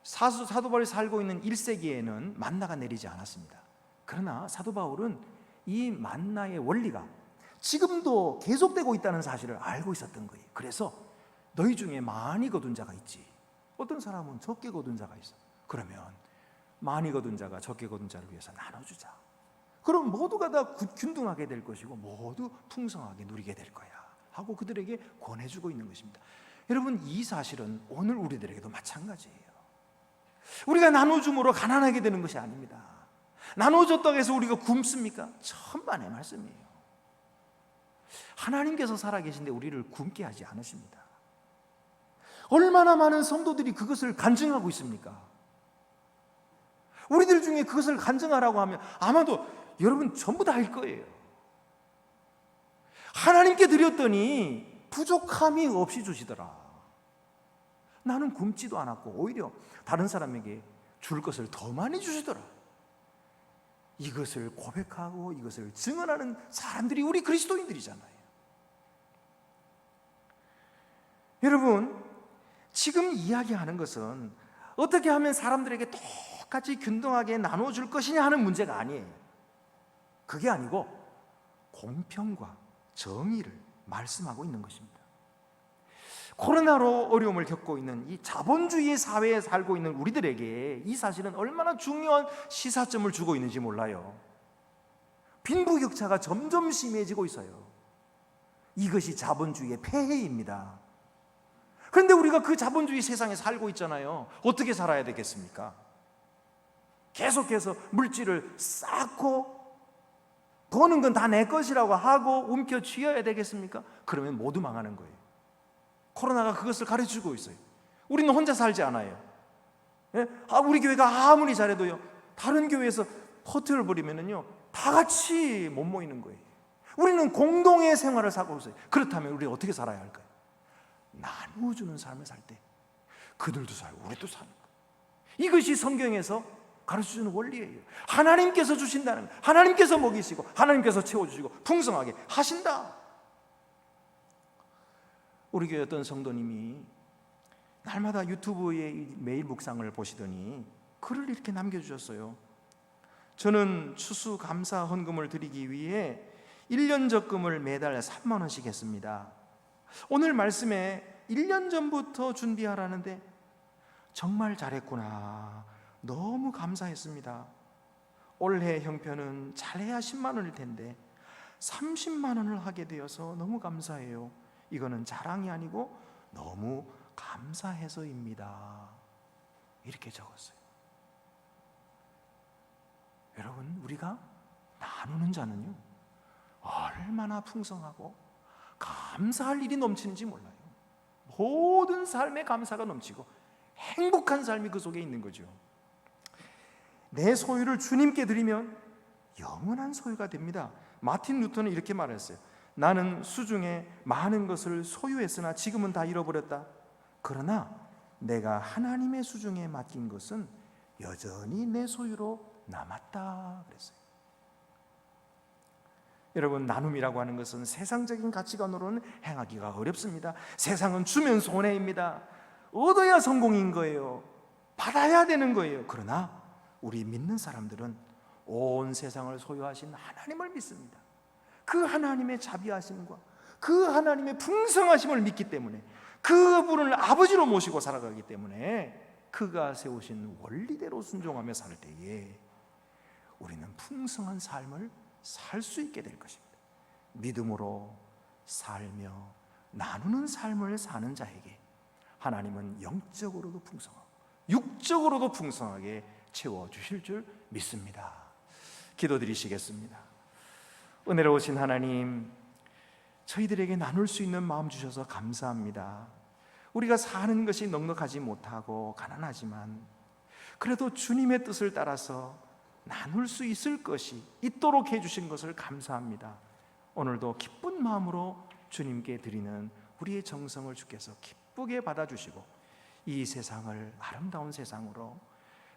사도 바울이 살고 있는 1세기에는 만나가 내리지 않았습니다. 그러나 사도 바울은 이 만나의 원리가 지금도 계속되고 있다는 사실을 알고 있었던 거예요. 그래서 너희 중에 많이 거둔 자가 있지, 어떤 사람은 적게 거둔 자가 있어. 그러면 많이 거둔 자가 적게 거둔 자를 위해서 나눠주자. 그럼 모두가 다 균등하게 될 것이고 모두 풍성하게 누리게 될 거야 하고 그들에게 권해주고 있는 것입니다. 여러분, 이 사실은 오늘 우리들에게도 마찬가지예요. 우리가 나눠줌으로 가난하게 되는 것이 아닙니다. 나눠줬다고 해서 우리가 굶습니까? 천만의 말씀이에요. 하나님께서 살아계신데 우리를 굶게 하지 않으십니다. 얼마나 많은 성도들이 그것을 간증하고 있습니까? 우리들 중에 그것을 간증하라고 하면 아마도 여러분 전부 다 할 거예요. 하나님께 드렸더니 부족함이 없이 주시더라. 나는 굶지도 않았고 오히려 다른 사람에게 줄 것을 더 많이 주시더라. 이것을 고백하고 이것을 증언하는 사람들이 우리 그리스도인들이잖아요. 여러분, 지금 이야기하는 것은 어떻게 하면 사람들에게 똑같이 균등하게 나눠줄 것이냐 하는 문제가 아니에요. 그게 아니고 공평과 정의를 말씀하고 있는 것입니다. 코로나로 어려움을 겪고 있는 이 자본주의 사회에 살고 있는 우리들에게 이 사실은 얼마나 중요한 시사점을 주고 있는지 몰라요. 빈부격차가 점점 심해지고 있어요. 이것이 자본주의의 폐해입니다. 그런데 우리가 그 자본주의 세상에 살고 있잖아요. 어떻게 살아야 되겠습니까? 계속해서 물질을 쌓고 버는 건 다 내 것이라고 하고 움켜쥐어야 되겠습니까? 그러면 모두 망하는 거예요. 코로나가 그것을 가르쳐주고 있어요. 우리는 혼자 살지 않아요. 예? 우리 교회가 아무리 잘해도요, 다른 교회에서 허투를 부리면은요, 다 같이 못 모이는 거예요. 우리는 공동의 생활을 살고 있어요. 그렇다면 우리 어떻게 살아야 할까요? 나누어주는 삶을 살 때 그들도 살고 우리도 사는 거예요. 이것이 성경에서 가르쳐주는 원리예요. 하나님께서 주신다는 거예요. 하나님께서 먹이시고 하나님께서 채워주시고 풍성하게 하신다. 우리 교회 어떤 성도님이 날마다 유튜브에 매일 묵상을 보시더니 글을 이렇게 남겨주셨어요. 저는 추수감사 헌금을 드리기 위해 1년 적금을 매달 3만 원씩 했습니다. 오늘 말씀에 1년 전부터 준비하라는데 정말 잘했구나. 너무 감사했습니다. 올해 형편은 잘해야 10만 원일 텐데 30만 원을 하게 되어서 너무 감사해요. 이거는 자랑이 아니고 너무 감사해서입니다. 이렇게 적었어요. 여러분, 우리가 나누는 자는요, 얼마나 풍성하고 감사할 일이 넘치는지 몰라요. 모든 삶에 감사가 넘치고 행복한 삶이 그 속에 있는 거죠. 내 소유를 주님께 드리면 영원한 소유가 됩니다. 마틴 루터는 이렇게 말했어요. 나는 수중에 많은 것을 소유했으나 지금은 다 잃어버렸다. 그러나 내가 하나님의 수중에 맡긴 것은 여전히 내 소유로 남았다 그랬어요. 여러분, 나눔이라고 하는 것은 세상적인 가치관으로는 행하기가 어렵습니다. 세상은 주면 손해입니다. 얻어야 성공인 거예요. 받아야 되는 거예요. 그러나 우리 믿는 사람들은 온 세상을 소유하신 하나님을 믿습니다. 그 하나님의 자비하심과 그 하나님의 풍성하심을 믿기 때문에 그분을 아버지로 모시고 살아가기 때문에 그가 세우신 원리대로 순종하며 살 때에 우리는 풍성한 삶을 살 수 있게 될 것입니다. 믿음으로 살며 나누는 삶을 사는 자에게 하나님은 영적으로도 풍성하고 육적으로도 풍성하게 채워주실 줄 믿습니다. 기도드리시겠습니다. 은혜로우신 하나님, 저희들에게 나눌 수 있는 마음 주셔서 감사합니다. 우리가 사는 것이 넉넉하지 못하고 가난하지만 그래도 주님의 뜻을 따라서 나눌 수 있을 것이 있도록 해주신 것을 감사합니다. 오늘도 기쁜 마음으로 주님께 드리는 우리의 정성을 주께서 기쁘게 받아주시고 이 세상을 아름다운 세상으로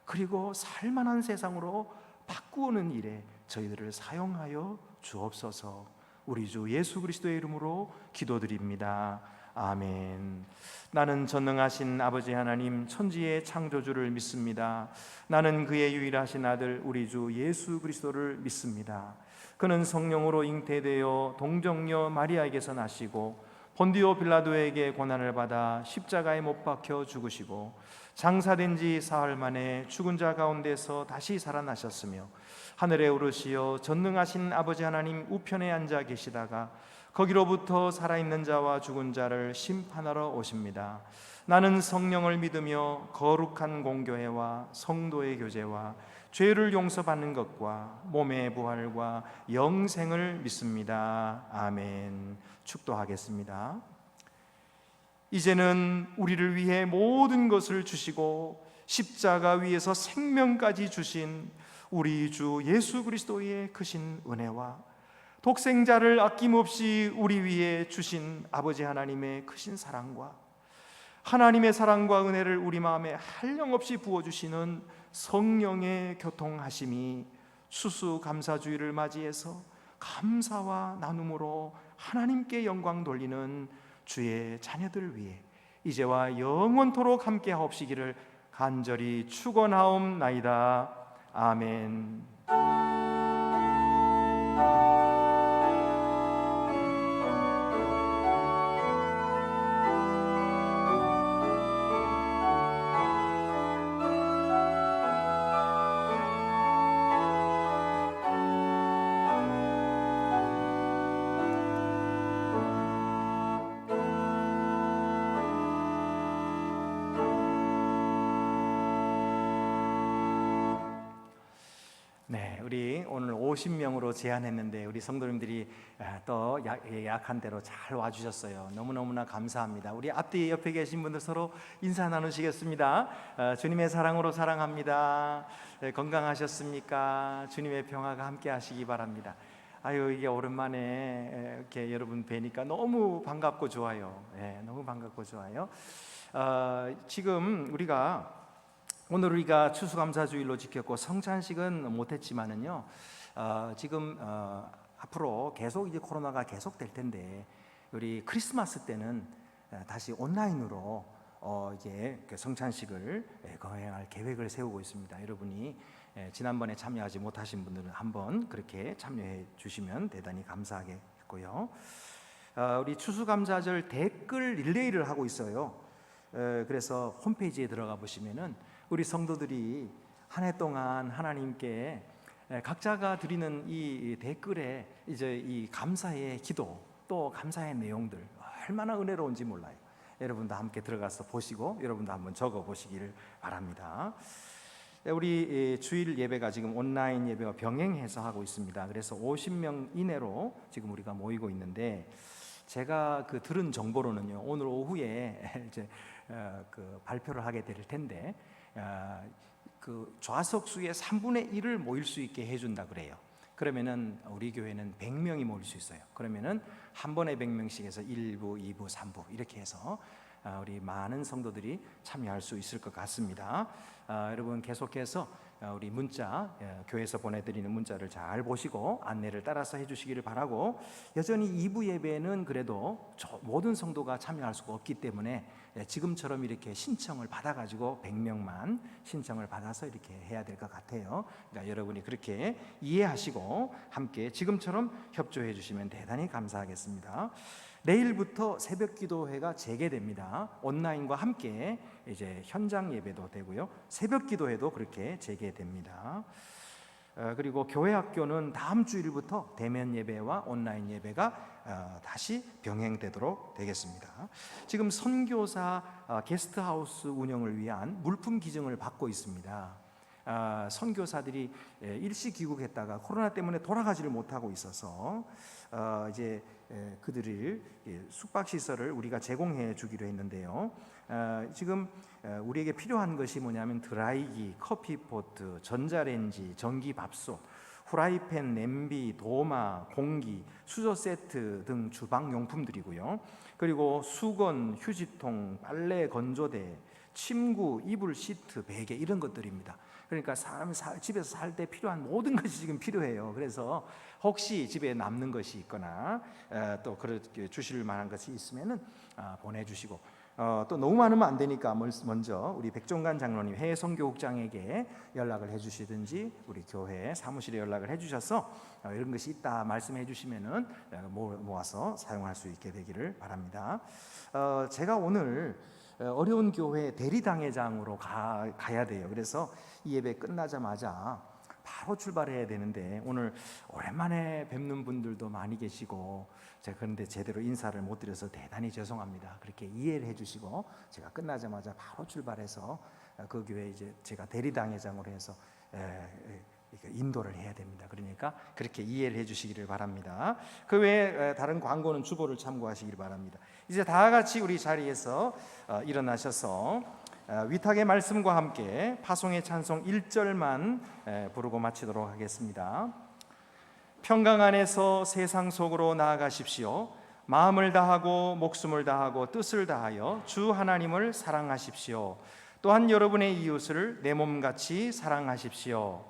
그리고 살만한 세상으로 바꾸는 일에 저희들을 사용하여 주옵소서. 우리 주 예수 그리스도의 이름으로 기도드립니다. 아멘. 나는 전능하신 아버지 하나님 천지의 창조주를 믿습니다. 나는 그의 유일하신 아들 우리 주 예수 그리스도를 믿습니다. 그는 성령으로 잉태되어 동정녀 마리아에게서 나시고 본디오 빌라도에게 고난을 받아 십자가에 못 박혀 죽으시고 장사된 지 사흘 만에 죽은 자 가운데서 다시 살아나셨으며 하늘에 오르시어 전능하신 아버지 하나님 우편에 앉아 계시다가 거기로부터 살아있는 자와 죽은 자를 심판하러 오십니다. 나는 성령을 믿으며 거룩한 공교회와 성도의 교제와 죄를 용서받는 것과 몸의 부활과 영생을 믿습니다. 아멘. 축도하겠습니다. 이제는 우리를 위해 모든 것을 주시고 십자가 위에서 생명까지 주신 우리 주 예수 그리스도의 크신 은혜와 독생자를 아낌없이 우리 위에 주신 아버지 하나님의 크신 사랑과 하나님의 사랑과 은혜를 우리 마음에 한량없이 부어주시는 성령의 교통하심이 추수감사주의를 맞이해서 감사와 나눔으로 하나님께 영광 돌리는 주의 자녀들 위해 이제와 영원토록 함께 하옵시기를 간절히 축원하옵나이다. 아멘. 네, 우리 오늘 50명으로 제한했는데 우리 성도님들이 또 예약한 대로 잘 와주셨어요. 너무너무나 감사합니다. 우리 앞뒤 옆에 계신 분들 서로 인사 나누시겠습니다. 주님의 사랑으로 사랑합니다. 건강하셨습니까? 주님의 평화가 함께 하시기 바랍니다. 아유, 이게 오랜만에 이렇게 여러분 뵈니까 너무 반갑고 좋아요. 너무 반갑고 좋아요. 지금 오늘 우리가 추수감사주일로 지켰고 성찬식은 못했지만은요, 지금 앞으로 계속 이제 코로나가 계속될 텐데 우리 크리스마스 때는 다시 온라인으로 이제 그 성찬식을 거행할 계획을 세우고 있습니다. 여러분이 지난번에 참여하지 못하신 분들은 한번 그렇게 참여해 주시면 대단히 감사하겠고요. 우리 추수감사절 댓글 릴레이를 하고 있어요. 그래서 홈페이지에 들어가 보시면은 우리 성도들이 한 해 동안 하나님께 각자가 드리는 이 댓글에 이제 이 감사의 기도 또 감사의 내용들 얼마나 은혜로운지 몰라요. 여러분도 함께 들어가서 보시고 여러분도 한번 적어 보시기를 바랍니다. 우리 주일 예배가 지금 온라인 예배와 병행해서 하고 있습니다. 그래서 50명 이내로 지금 우리가 모이고 있는데 제가 들은 정보로는요, 오늘 오후에 이제 그 발표를 하게 될 텐데 그 좌석수의 3분의 1을 모일 수 있게 해준다 그래요. 그러면은 우리 교회는 100명이 모일 수 있어요. 그러면은 한 번에 100명씩 해서 1부, 2부, 3부 이렇게 해서 우리 많은 성도들이 참여할 수 있을 것 같습니다. 여러분 계속해서 우리 문자, 교회에서 보내드리는 문자를 잘 보시고 안내를 따라서 해주시기를 바라고, 여전히 2부 예배는 그래도 모든 성도가 참여할 수가 없기 때문에 지금처럼 이렇게 신청을 받아가지고 100명만 신청을 받아서 이렇게 해야 될 것 같아요. 그러니까 여러분이 그렇게 이해하시고 함께 지금처럼 협조해 주시면 대단히 감사하겠습니다. 내일부터 새벽 기도회가 재개됩니다. 온라인과 함께 이제 현장 예배도 되고요, 새벽 기도회도 그렇게 재개됩니다. 그리고 교회 학교는 다음 주일부터 대면 예배와 온라인 예배가 다시 병행되도록 되겠습니다. 지금 선교사 게스트하우스 운영을 위한 물품 기증을 받고 있습니다. 선교사들이 일시 귀국했다가 코로나 때문에 돌아가지를 못하고 있어서 이제 그들을 숙박 시설을 우리가 제공해 주기로 했는데요. 지금 우리에게 필요한 것이 뭐냐면 드라이기, 커피포트, 전자레인지, 전기밥솥, 후라이팬, 냄비, 도마, 공기, 수저 세트 등 주방 용품들이고요. 그리고 수건, 휴지통, 빨래 건조대, 침구, 이불 시트, 베개 이런 것들입니다. 그러니까 사람이 집에서 살 때 필요한 모든 것이 지금 필요해요. 그래서 혹시 집에 남는 것이 있거나 또 그렇게 주실 만한 것이 있으면은 보내주시고, 또 너무 많으면 안 되니까 먼저 우리 백종관 장로님 해외 선교국장에게 연락을 해주시든지 우리 교회 사무실에 연락을 해주셔서 이런 것이 있다 말씀해 주시면은 모아서 사용할 수 있게 되기를 바랍니다. 제가 오늘 어려운 교회 대리당회장으로 가야 돼요. 그래서 이 예배 끝나자마자 바로 출발해야 되는데 오늘 오랜만에 뵙는 분들도 많이 계시고 제가 그런데 제대로 인사를 못 드려서 대단히 죄송합니다. 그렇게 이해를 해주시고 제가 끝나자마자 바로 출발해서 그 교회 이제 제가 대리당회장으로 해서 인도를 해야 됩니다. 그러니까 그렇게 이해를 해주시기를 바랍니다. 그 외에 다른 광고는 주보를 참고하시기를 바랍니다. 이제 다 같이 우리 자리에서 일어나셔서 위탁의 말씀과 함께 파송의 찬송 1절만 부르고 마치도록 하겠습니다. 평강 안에서 세상 속으로 나아가십시오. 마음을 다하고 목숨을 다하고 뜻을 다하여 주 하나님을 사랑하십시오. 또한 여러분의 이웃을 내 몸같이 사랑하십시오.